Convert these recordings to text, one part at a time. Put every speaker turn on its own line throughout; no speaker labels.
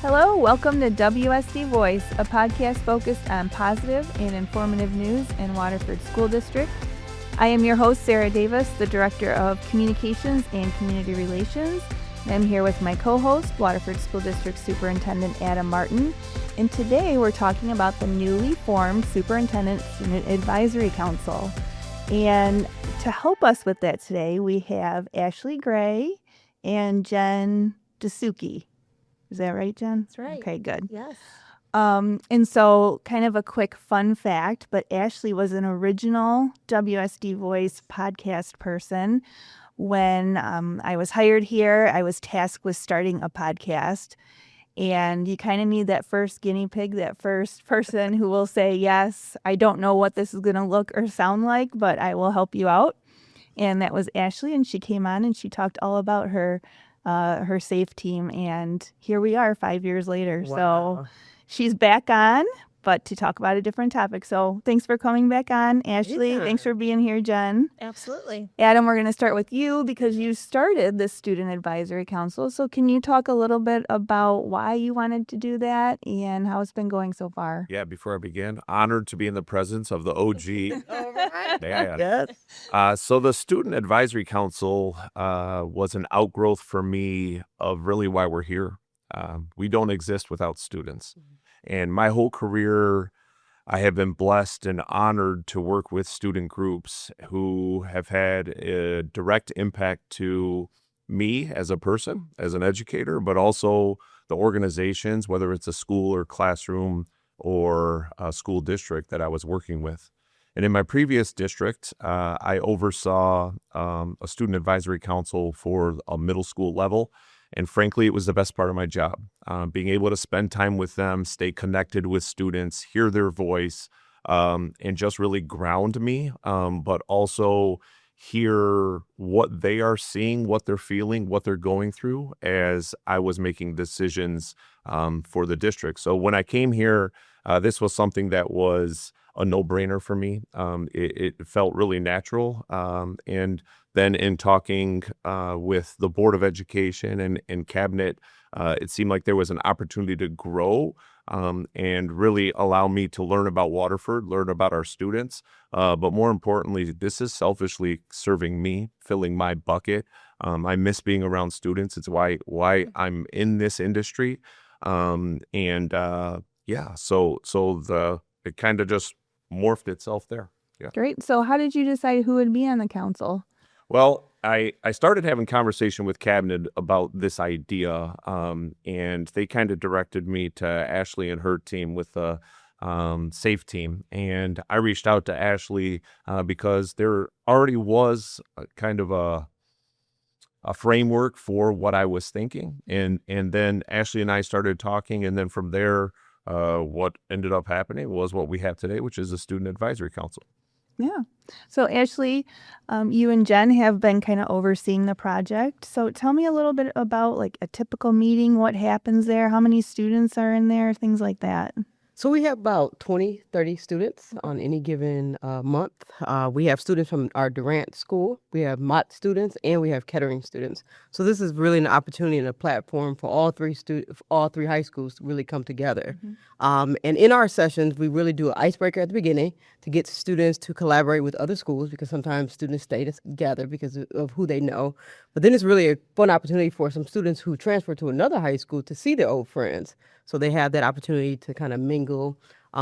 Hello, welcome to WSD Voice, a podcast focused on positive and informative news in Waterford School District. I am your host, Sarah Davis, the Director of Communications and Community Relations. I'm here with my co-host, Waterford School District Superintendent Adam Martin. And today we're talking about the newly formed Superintendent Student Advisory Council. And to help us with that today, we have Ashley Gray and Jen Dasuqi. Is that right, Jen?
That's right.
Okay, good.
Yes.
And so kind of a quick fun fact, but Ashley was an original WSD Voice podcast person. When I was hired here, I was tasked with starting a podcast. And you kind of need that first guinea pig, that first person who will say, yes, I don't know what this is going to look or sound like, but I will help you out. And that was Ashley, and she came on and she talked all about her SAFE team. And here we are 5 years later.
Wow.
So she's back on, but to talk about a different topic. So thanks for coming back on, Ashley.
Yeah.
Thanks for being here, Jen.
Absolutely.
Adam, we're going to start with you because you started the Student Advisory Council. So can you talk a little bit about why you wanted to do that and how it's been going so far?
Yeah, before I begin, honored to be in the presence of the OG.
All right.
Yeah.
Yes.
So the Student Advisory Council was an outgrowth for me of really why we're here. We don't exist without students. And my whole career, I have been blessed and honored to work with student groups who have had a direct impact to me as a person, as an educator, but also the organizations, whether it's a school or classroom or a school district that I was working with. And in my previous district, I oversaw a student advisory council for a middle school level. And frankly, it was the best part of my job, being able to spend time with them, stay connected with students, hear their voice, and just really ground me, but also hear what they are seeing, what they're feeling, what they're going through as I was making decisions for the district. So when I came here, this was something that was a no-brainer for me. It felt really natural. And then in talking with the Board of Education and Cabinet, it seemed like there was an opportunity to grow and really allow me to learn about Waterford, learn about our students. But more importantly, this is selfishly serving me, filling my bucket. I miss being around students. It's why I'm in this industry. So it kind of just morphed itself there. Yeah.
Great. So how did you decide who would be on the council?
Well, I started having conversation with Cabinet about this idea, and they kind of directed me to Ashley and her team with the SAFE team. And I reached out to Ashley because there already was kind of a framework for what I was thinking. And then Ashley and I started talking, and then from there, what ended up happening was what we have today, which is a Student Advisory Council.
Yeah. So Ashley, you and Jen have been kind of overseeing the project. So tell me a little bit about like a typical meeting, what happens there, how many students are in there, things like that.
So we have about 20, 30 students on any given month. We have students from our Durant school, we have Mott students, and we have Kettering students. So this is really an opportunity and a platform for all three high schools to really come together. And in our sessions, we really do an icebreaker at the beginning to get students to collaborate with other schools, because sometimes students stay together because of who they know. But then it's really a fun opportunity for some students who transfer to another high school to see their old friends. So they have that opportunity to kind of mingle.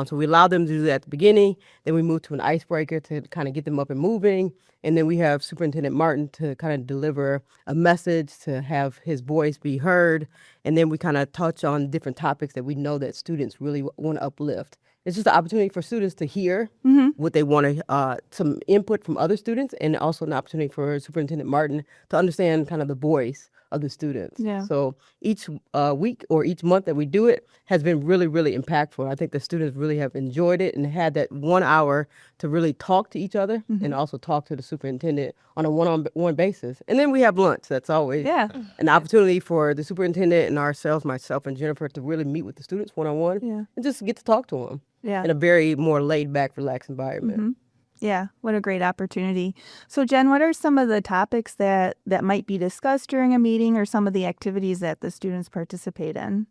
So we allow them to do that at the beginning. Then we move to an icebreaker to kind of get them up and moving. And then we have Superintendent Martin to kind of deliver a message, to have his voice be heard. And then we kind of touch on different topics that we know that students really want to uplift. It's just an opportunity for students to hear what they want to, some input from other students, and also an opportunity for Superintendent Martin to understand kind of the voice of the students.
Yeah.
So each week or each month that we do it has been really, really impactful. I think the students really have enjoyed it and had that 1 hour to really talk to each other and also talk to the superintendent on a one-on-one basis. And then we have lunch. That's always an opportunity for the superintendent and ourselves, myself and Jennifer, to really meet with the students one-on-one and just get to talk to them in a very more laid-back, relaxed environment.
Yeah, what a great opportunity. So Jen, what are some of the topics that might be discussed during a meeting or some of the activities that the students participate in?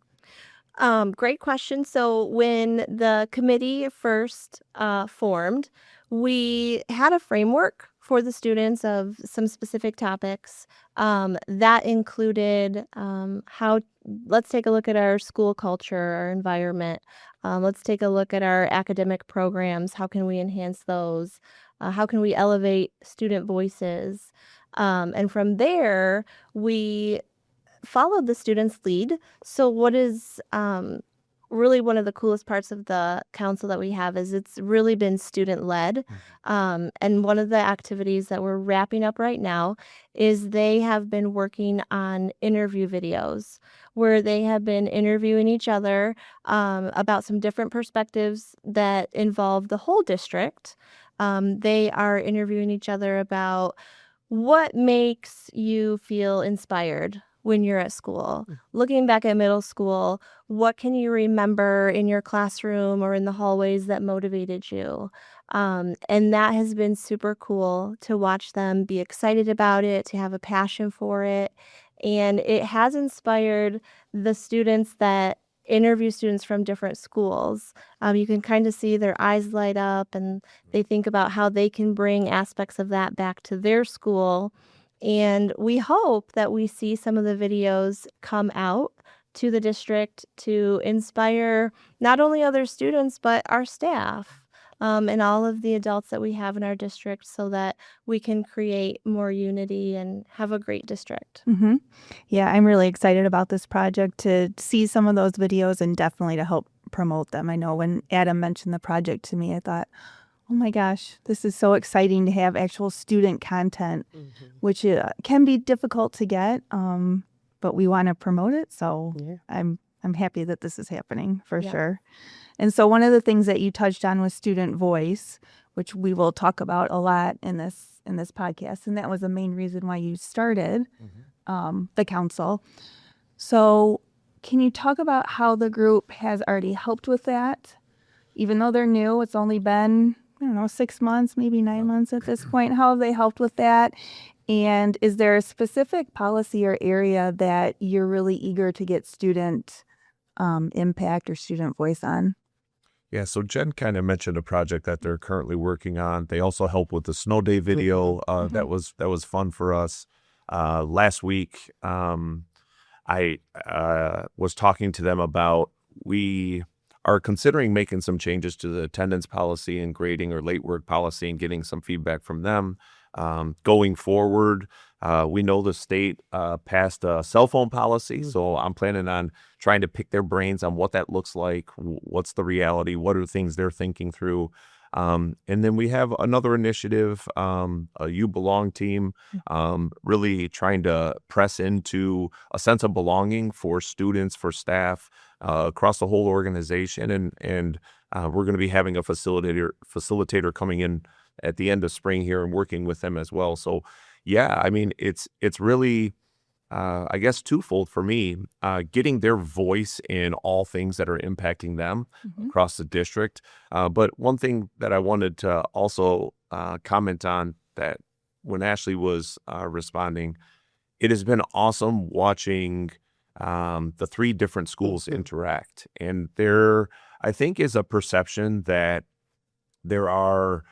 Great question. So when the committee first formed, we had a framework for the students of some specific topics that included how. Let's take a look at our school culture, our environment. Let's take a look at our academic programs. How can we enhance those? How can we elevate student voices? And from there, we followed the students' lead. So what is really one of the coolest parts of the council that we have is it's really been student-led. And one of the activities that we're wrapping up right now is they have been working on interview videos where they have been interviewing each other about some different perspectives that involve the whole district. They are interviewing each other about what makes you feel inspired when you're at school? Looking back at middle school, what can you remember in your classroom or in the hallways that motivated you? And that has been super cool to watch them be excited about it, to have a passion for it. And it has inspired the students that interview students from different schools. You can kind of see their eyes light up and they think about how they can bring aspects of that back to their school. And we hope that we see some of the videos come out to the district to inspire not only other students, but our staff and all of the adults that we have in our district so that we can create more unity and have a great district.
Mm-hmm. Yeah, I'm really excited about this project to see some of those videos and definitely to help promote them. I know when Adam mentioned the project to me, I thought, oh my gosh, this is so exciting to have actual student content, which can be difficult to get, but we want to promote it. So
Yeah.
I'm happy that this is happening for
Yeah.
sure. And so one of the things that you touched on was student voice, which we will talk about a lot in this podcast, and that was the main reason why you started the council. So can you talk about how the group has already helped with that? Even though they're new, it's only been 6 months, maybe 9 months at this point. How have they helped with that? And is there a specific policy or area that you're really eager to get student impact or student voice on?
Yeah, so Jen kind of mentioned a project that they're currently working on. They also help with the snow day video. That was fun for us. Last week, I was talking to them about we are considering making some changes to the attendance policy and grading or late work policy and getting some feedback from them. Going forward, we know the state passed a cell phone policy, so I'm planning on trying to pick their brains on what that looks like, what's the reality, what are things they're thinking through. And then we have another initiative, a You Belong team, really trying to press into a sense of belonging for students, for staff, across the whole organization. And we're going to be having a facilitator coming in at the end of spring here and working with them as well. So, yeah, I mean, it's really, I guess, twofold for me, getting their voice in all things that are impacting them across the district. But one thing that I wanted to also comment on that when Ashley was responding, it has been awesome watching the 3 different schools interact. And there, I think, is a perception that there are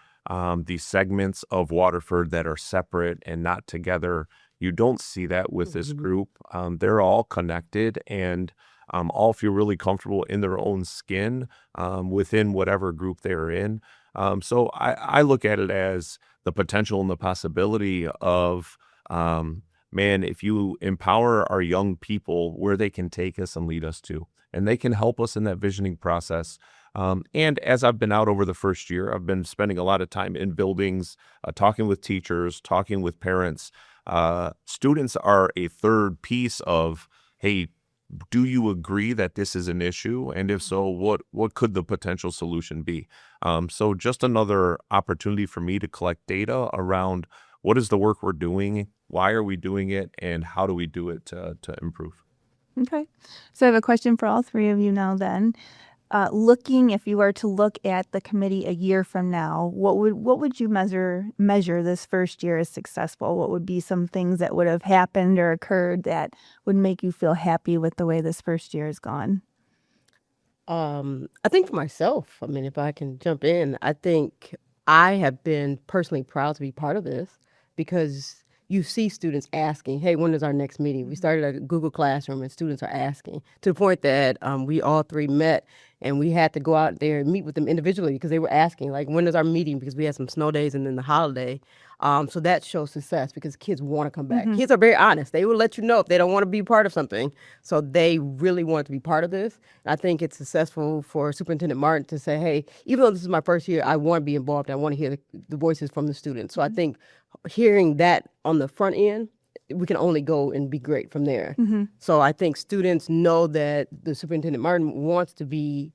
these segments of Waterford that are separate and not together. You don't see that with this group. They're all connected and all feel really comfortable in their own skin within whatever group they're in. So I look at it as the potential and the possibility of, man, if you empower our young people where they can take us and lead us to, and they can help us in that visioning process. And as I've been out over the first year, I've been spending a lot of time in buildings, talking with teachers, talking with parents. Students are a third piece of, hey, do you agree that this is an issue? And if so, what could the potential solution be? So just another opportunity for me to collect data around what is the work we're doing, why are we doing it, and how do we do it to improve?
Okay. So I have a question for all 3 of you now then. If you were to look at the committee a year from now, what would you measure this first year as successful? What would be some things that would have happened or occurred that would make you feel happy with the way this first year has gone?
I think for myself, I mean, if I can jump in, I think I have been personally proud to be part of this because you see students asking, hey, when is our next meeting? We started a Google Classroom and students are asking to the point that we all three met and we had to go out there and meet with them individually because they were asking, like, when is our meeting? Because we had some snow days and then the holiday. So that shows success because kids want to come back. Kids are very honest. They will let you know if they don't want to be part of something. So they really want to be part of this. And I think it's successful for Superintendent Martin to say, hey, even though this is my first year, I want to be involved. I want to hear the voices from the students. So I think hearing that on the front end, we can only go and be great from there. So I think students know that the Superintendent Martin wants to be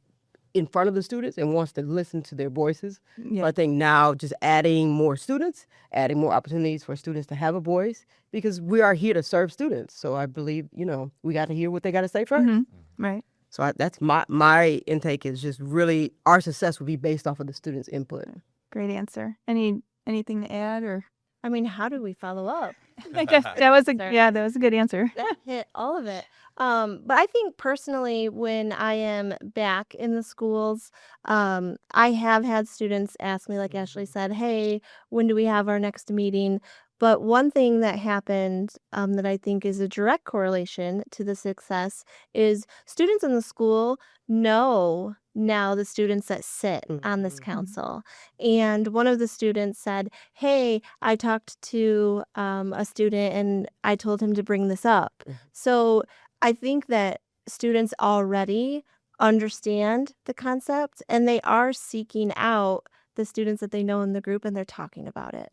in front of the students and wants to listen to their voices.
Yeah.
So I think now just adding more students, adding more opportunities for students to have a voice, because we are here to serve students. So I believe, we got to hear what they got to say first.
Right.
So that's my intake is just really our success will be based off of the students' input.
Great answer. Anything to add or?
I mean, how do we follow up?
I guess that was
Sorry.
that was a good answer.
That hit all of it. But I think personally, when I am back in the schools, I have had students ask me, like Ashley said, hey, when do we have our next meeting? But one thing that happened that I think is a direct correlation to the success is students in the school know now the students that sit on this council. And one of the students said, hey, I talked to a student and I told him to bring this up. So I think that students already understand the concept and they are seeking out the students that they know in the group and they're talking about it.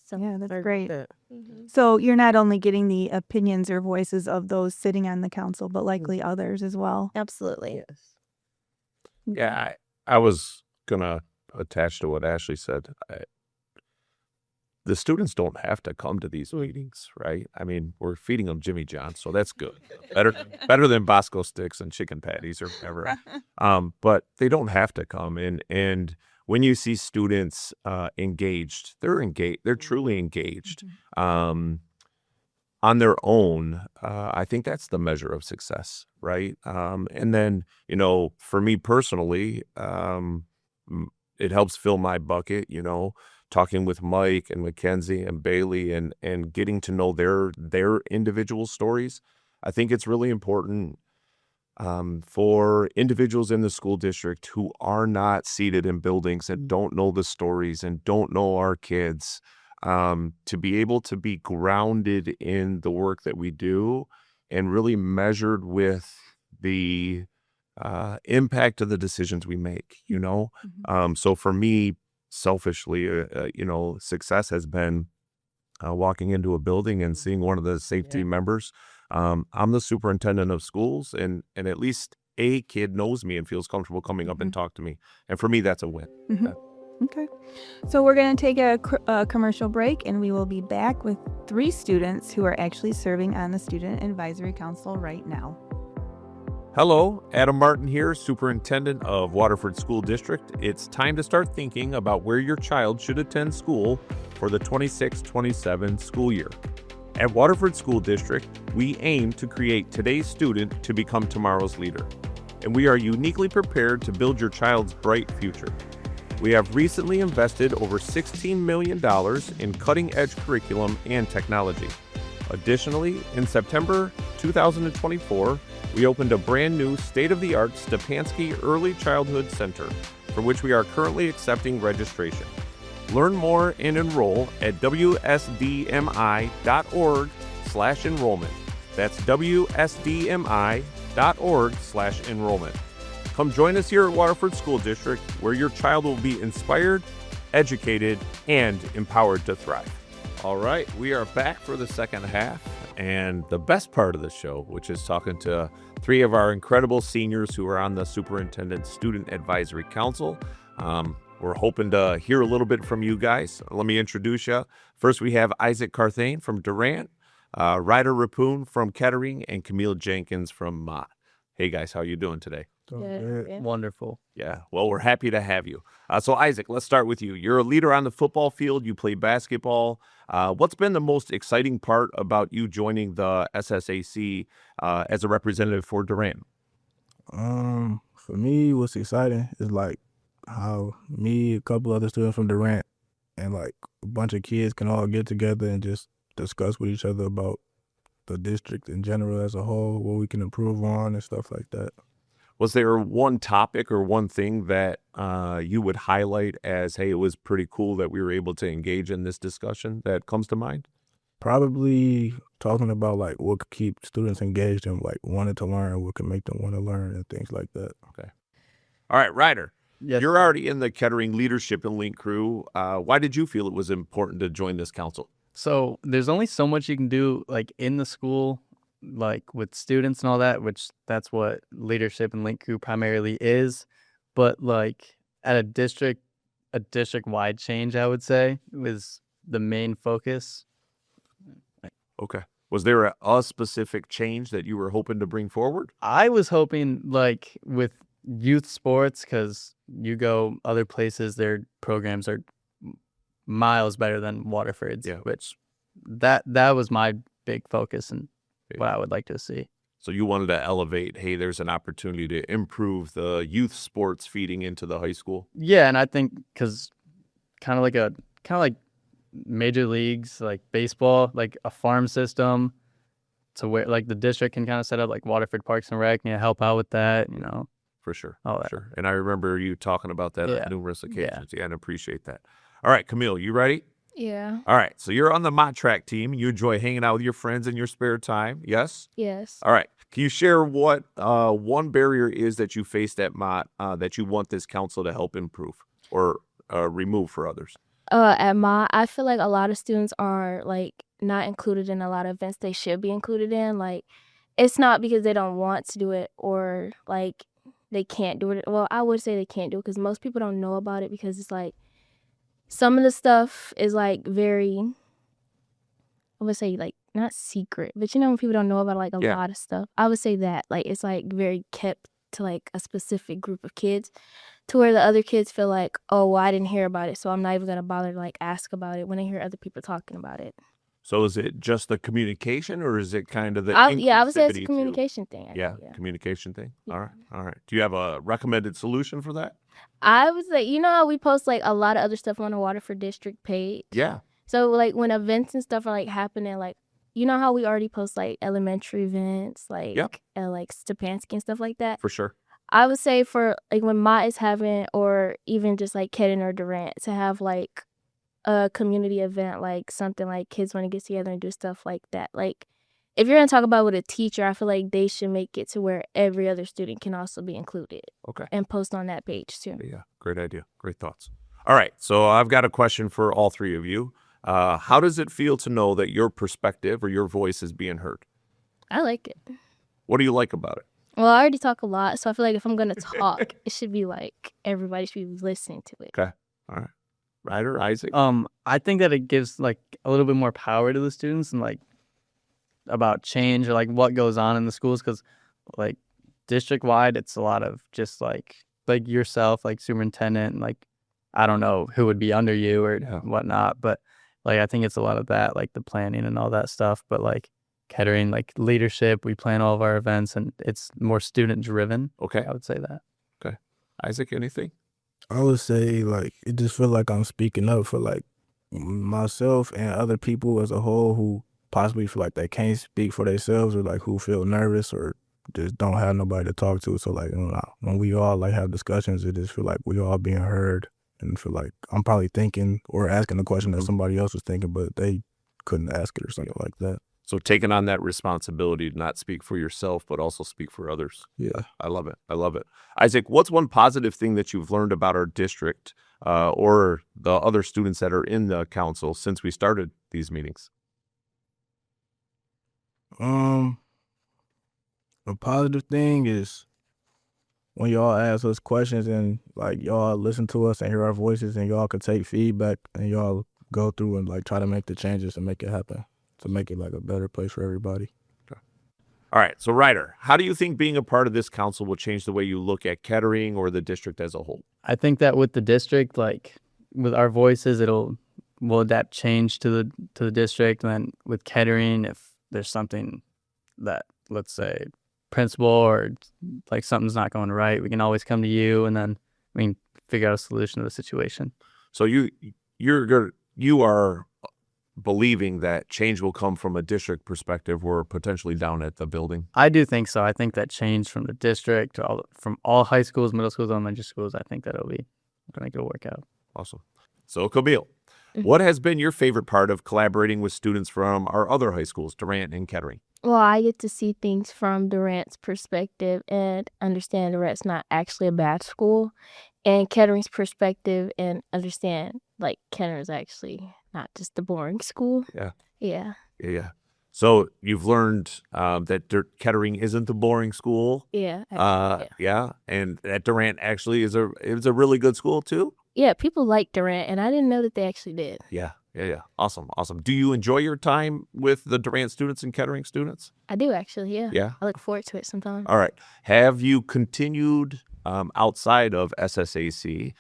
So
Yeah, that's
I
great.
agree with that.
So you're not only getting the opinions or voices of those sitting on the council, but likely others as well.
Absolutely.
Yes.
Yeah, I was going to attach to what Ashley said. The students don't have to come to these meetings, right? I mean, we're feeding them Jimmy John's, so that's good. Better than Bosco sticks and chicken patties or whatever. But they don't have to come. And when you see students engaged, they're truly engaged on their own. I think that's the measure of success, right? And then, for me personally, it helps fill my bucket, talking with Mike and Mackenzie and Bailey and getting to know their individual stories. I think it's really important for individuals in the school district who are not seated in buildings and don't know the stories and don't know our kids, to be able to be grounded in the work that we do and really measured with the impact of the decisions we make, So for me, selfishly, success has been walking into a building and seeing one of the safety members. I'm the superintendent of schools, and at least a kid knows me and feels comfortable coming up and talk to me. And for me, that's a win.
Okay. So we're going to take a commercial break, and we will be back with 3 students who are actually serving on the Student Advisory Council right now.
Hello, Adam Martin here, Superintendent of Waterford School District. It's time to start thinking about where your child should attend school for the 26-27 school year. At Waterford School District, we aim to create today's student to become tomorrow's leader, and we are uniquely prepared to build your child's bright future. We have recently invested over $16 million in cutting-edge curriculum and technology. Additionally, in September 2024, we opened a brand new state-of-the-art Stepanski Early Childhood Center, for which we are currently accepting registration. Learn more and enroll at wsdmi.org/enrollment. That's wsdmi.org/enrollment. Come join us here at Waterford School District, where your child will be inspired, educated, and empowered to thrive. All right, we are back for the second half and the best part of the show, which is talking to 3 of our incredible seniors who are on the Superintendent Student Advisory Council. We're hoping to hear a little bit from you guys. Let me introduce you. First, we have Issac Carthane from Durant, Ryder Rapoon from Kettering, and Kamile Jenkins from Mott. Hey guys, how you doing today?
Yeah.
Wonderful.
Yeah, well, we're happy to have you. So Issac, let's start with you. You're a leader on the football field. You play basketball. What's been the most exciting part about you joining the SSAC as a representative for Durant?
For me, what's exciting is like how me, a couple other students from Durant, and like a bunch of kids can all get together and just discuss with each other about the district in general as a whole, what we can improve on and stuff like that.
Was there one topic or one thing that you would highlight as, hey, it was pretty cool that we were able to engage in this discussion that comes to mind?
Probably talking about like what could keep students engaged and like wanting to learn, what could make them want to learn and things like that.
Okay. All right, Ryder.
Yes.
You're already in the Kettering Leadership and Link crew. Why did you feel it was important to join this council?
So there's only so much you can do like in the school, like with students and all that, which that's what leadership and link crew primarily is. But like at a district wide change, I would say was the main focus.
Okay. Was there a specific change that you were hoping to bring forward?
I was hoping like with youth sports, because you go other places, their programs are miles better than Waterford's,
Yeah.
which that was my big focus and what I would like to see.
So you wanted to elevate, hey, there's an opportunity to improve the youth sports feeding into the high school?
Yeah, and I think because kind of like major leagues, like baseball, like a farm system to where like the district can kind of set up like Waterford Parks and Rec and help out with that, you know.
For sure.
All that.
Sure. And I remember you talking about that
Yeah.
on numerous occasions. Yeah, and appreciate that. All right, Kamile, you ready?
Yeah.
All right. So you're on the Mott track team. You enjoy hanging out with your friends in your spare time. Yes?
Yes.
All right. Can you share what one barrier is that you faced at Mott that you want this council to help improve or remove for others?
At Mott, I feel like a lot of students are like not included in a lot of events they should be included in. Like, it's not because they don't want to do it or like they can't do it. Well, I would say they can't do it because most people don't know about it because it's like some of the stuff is like very, I would say like not secret, but you know when people don't know about like a
Yeah.
lot of stuff. I would say that like it's like very kept to like a specific group of kids, to where the other kids feel like, oh, well, I didn't hear about it, so I'm not even gonna bother to like ask about it when I hear other people talking about it.
So is it just the communication or is it kind of the
Yeah, I would say it's
inclusivity
a
too?
communication thing.
Yeah,
Yeah.
communication thing.
Yeah.
All right. All right. Do you have a recommended solution for that?
I would say, you know how we post like a lot of other stuff on the Waterford District page?
Yeah.
So like when events and stuff are like happening, like you know how we already post like elementary events, like
Yep.
like Stepanski and stuff like that?
For sure.
I would say for like when Mott is having, or even just like Kettering or Durant, to have like a community event, like something like kids want to get together and do stuff like that. Like if you're gonna talk about it with a teacher, I feel like they should make it to where every other student can also be included
Okay.
and post on that page too.
Yeah. Great idea. Great thoughts. All right. So I've got a question for all three of you. How does it feel to know that your perspective or your voice is being heard?
I like it.
What do you like about it?
Well, I already talk a lot, so I feel like if I'm gonna talk, it should be like everybody should be listening to it.
Okay. All right. Ryder, Isaac?
I think that it gives like a little bit more power to the students and like about change or like what goes on in the schools, because like district wide it's a lot of just like yourself, like superintendent, and like I don't know who would be under you or
Yeah.
whatnot, but like I think it's a lot of that, like the planning and all that stuff. But like Kettering, like leadership, we plan all of our events and it's more student driven.
Okay.
I would say that.
Isaac, anything?
I would say like it just feel like I'm speaking up for like myself and other people as a whole who possibly feel like they can't speak for themselves or like who feel nervous or just don't have nobody to talk to. So like, you know, when we all like have discussions, it just feel like we all being heard and feel like I'm probably thinking or asking a question that somebody else was thinking, but they couldn't ask it or something like that.
So taking on that responsibility to not speak for yourself, but also speak for others.
Yeah.
I love it. I love it. Isaac, what's one positive thing that you've learned about our district or the other students that are in the council since we started these meetings?
A positive thing is when y'all ask us questions and like y'all listen to us and hear our voices and y'all can take feedback and y'all go through and like try to make the changes and make it happen to make it like a better place for everybody.
All right. So, Ryder, how do you think being a part of this council will change the way you look at Kettering or the district as a whole?
I think that with the district, like with our voices, we'll adapt change to the district. And then with Kettering, if there's something that, let's say, principal or like something's not going right, we can always come to you, and then we can figure out a solution to the situation.
So you are believing that change will come from a district perspective or potentially down at the building?
I do think so. I think that change from the district to from all high schools, middle schools, elementary schools, I think that'll be going to work out.
Awesome. So Kamile, what has been your favorite part of collaborating with students from our other high schools, Durant and Kettering?
Well, I get to see things from Durant's perspective and understand Durant's not actually a bad school, and Kettering's perspective and understand like Kettering's actually not just a boring school.
Yeah.
Yeah.
Yeah. So you've learned that Kettering isn't a boring school.
Yeah.
Yeah. And that Durant actually is a really good school too.
Yeah, people like Durant, and I didn't know that they actually did.
Yeah. Awesome. Do you enjoy your time with the Durant students and Kettering students?
I do actually, yeah.
Yeah.
I look forward to it sometimes.
All right. Have you continued outside of SSAC?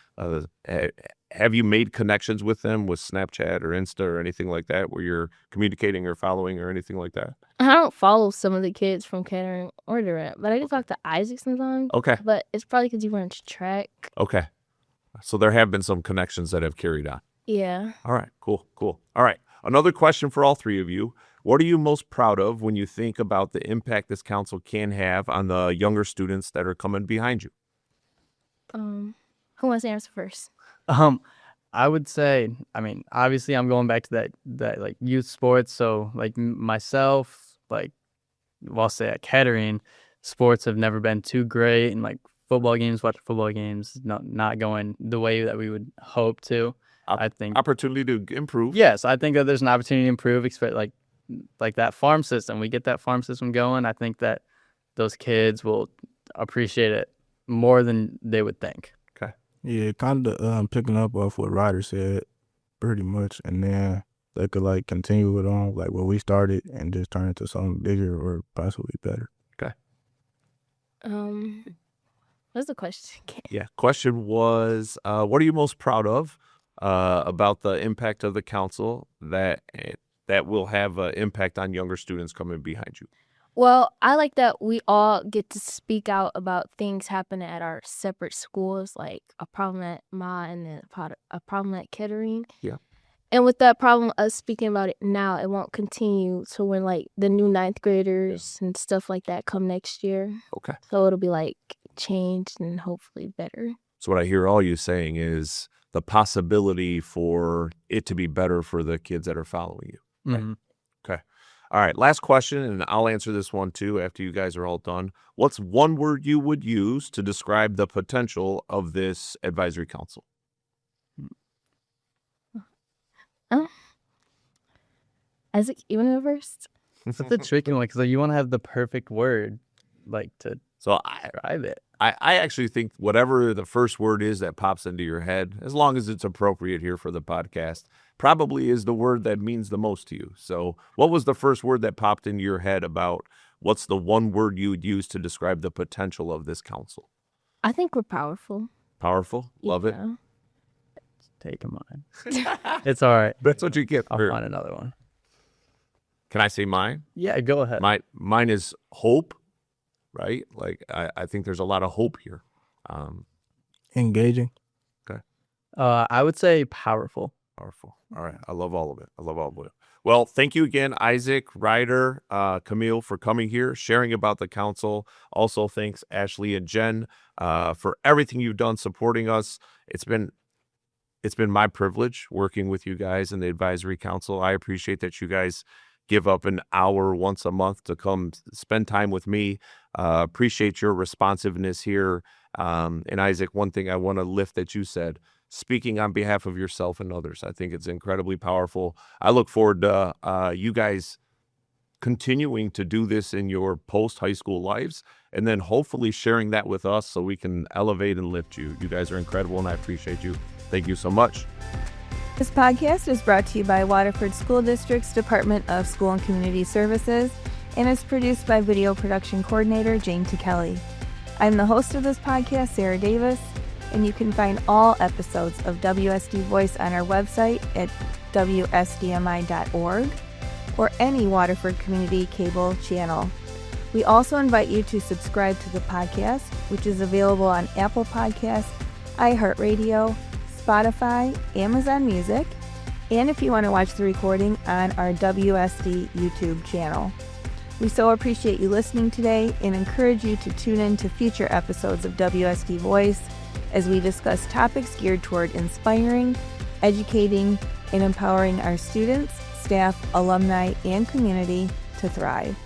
Have you made connections with them with Snapchat or Insta or anything like that where you're communicating or following or anything like that?
I don't follow some of the kids from Kettering or Durant, but I do talk to Isaac sometimes.
Okay.
But it's probably because he runs track.
Okay. So there have been some connections that have carried on.
Yeah.
All right, cool. All right, another question for all three of you. What are you most proud of when you think about the impact this council can have on the younger students that are coming behind you?
Who wants to answer first?
I would say, I mean, obviously I'm going back to that like youth sports. So like myself, like I'll say at Kettering, sports have never been too great, and like watching football games, not going the way that we would hope to. I think
opportunity to improve.
Yes, I think that there's an opportunity to improve. Expect like that farm system. We get that farm system going. I think that those kids will appreciate it more than they would think.
Okay.
Yeah, kind of picking up off what Ryder said, pretty much, and then they could like continue it on like what we started and just turn it to something bigger or possibly better.
Okay.
What's the question again?
Yeah. Question was, what are you most proud of about the impact of the council that will have an impact on younger students coming behind you?
Well, I like that we all get to speak out about things happening at our separate schools, like a problem at Mott and then a problem at Kettering.
Yeah.
And with that problem, us speaking about it now, it won't continue to when like the new ninth graders and stuff like that come next year.
Okay.
So it'll be like changed and hopefully better.
So what I hear all you saying is the possibility for it to be better for the kids that are following you.
Mm-hmm.
Okay. All right. Last question, and I'll answer this one too after you guys are all done. What's one word you would use to describe the potential of this advisory council?
Isaac, you want to go first?
That's a tricky one because you want to have the perfect word, like to
So
describe it.
I actually think whatever the first word is that pops into your head, as long as it's appropriate here for the podcast, probably is the word that means the most to you. So what was the first word that popped into your head about what's the one word you would use to describe the potential of this council?
I think we're powerful.
Powerful? Love it.
Yeah.
Take a mine. It's all right.
That's what you get.
I'll find another one.
Can I say mine?
Yeah, go ahead.
Mine is hope, right? Like I think there's a lot of hope here.
Engaging.
Okay.
I would say powerful.
Powerful. All right. I love all of it. Well, thank you again, Isaac, Ryder, Kamile, for coming here, sharing about the council. Also, thanks, Ashley and Jen, for everything you've done supporting us. It's been my privilege working with you guys in the advisory council. I appreciate that you guys give up an hour once a month to come spend time with me. Appreciate your responsiveness here. And Isaac, one thing I want to lift that you said, speaking on behalf of yourself and others. I think it's incredibly powerful. I look forward to you guys continuing to do this in your post-high school lives and then hopefully sharing that with us so we can elevate and lift you. You guys are incredible, and I appreciate you. Thank you so much.
This podcast is brought to you by Waterford School District's Department of School and Community Services and is produced by video production coordinator Jane Kelly. I'm the host of this podcast, Sarah Davis, and you can find all episodes of WSD Voice on our website at wsdmi.org or any Waterford Community cable channel. We also invite you to subscribe to the podcast, which is available on Apple Podcasts, iHeartRadio, Spotify, Amazon Music, and if you want to watch the recording on our WSD YouTube channel. We so appreciate you listening today and encourage you to tune in to future episodes of WSD Voice as we discuss topics geared toward inspiring, educating, and empowering our students, staff, alumni, and community to thrive.